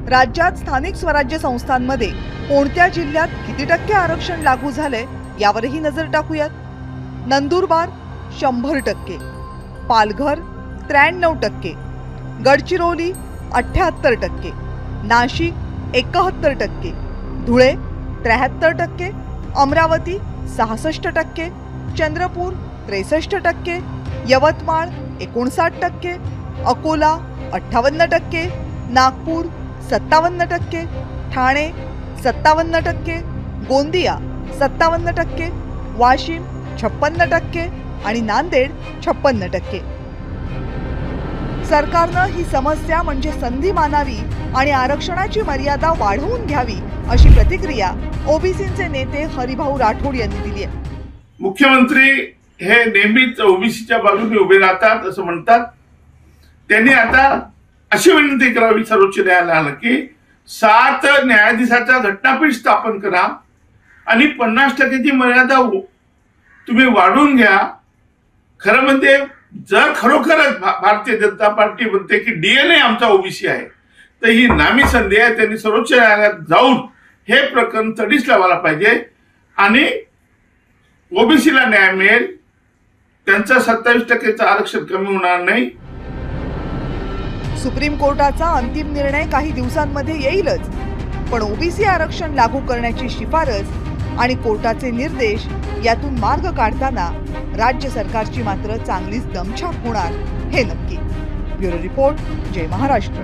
राज्यात स्थानिक स्वराज्य संस्थांमध्ये कोणत्या जिल्ह्यात किती टक्के आरक्षण लागू झाले यावरही नजर टाकूयात। नंदुरबार 100%, पालघर 93%, गडचिरोली 78%, नाशिक 71%, धुळे 73%, अमरावती 66%, चंद्रपूर 63%, यवतमाळ 59%, अकोला 58%, नागपूर 57%, ठाणे 57%, गोंदिया 57%, वाशिम 56% आणि नांदेड 56%। सरकारनं ही समस्या म्हणजे संधी मानावी आणि आरक्षणाची मर्यादा वाढवून घ्यावी अशी प्रतिक्रिया ओबीसीचे नेते हरिभाऊ राठोड यांनी दिली आहे। मुख्यमंत्री हे नेहमीच ओबीसीच्या बाजूने उभे राहतात असं म्हणतात। त्यांनी आता अशी विनंती करावी सर्वोच्च न्यायालयाला की 7 न्यायाधीशाचा घटनापीठ स्थापन करा आणि 50% मर्यादा तुम्ही वाढवून घ्या। खरं म्हणजे जर खरोखरच भारतीय जनता पार्टी म्हणते की डीएनए आमचा ओबीसी आहे तर ही नामी संधी आहे। त्यांनी सर्वोच्च न्यायालयात जाऊन हे प्रकरण तडीस लावायला पाहिजे आणि ओबीसीला न्याय मिळेल, त्यांचं 27% आरक्षण कमी होणार नाही। सुप्रीम कोर्टाचा अंतिम निर्णय काही दिवसांमध्ये येईलच, पण ओबीसी आरक्षण लागू करण्याची शिफारस आणि कोर्टाचे निर्देश यातून मार्ग काढताना राज्य सरकारची मात्र चांगलीच दमछाक होणार हे नक्की। ब्युरो रिपोर्ट, जय महाराष्ट्र।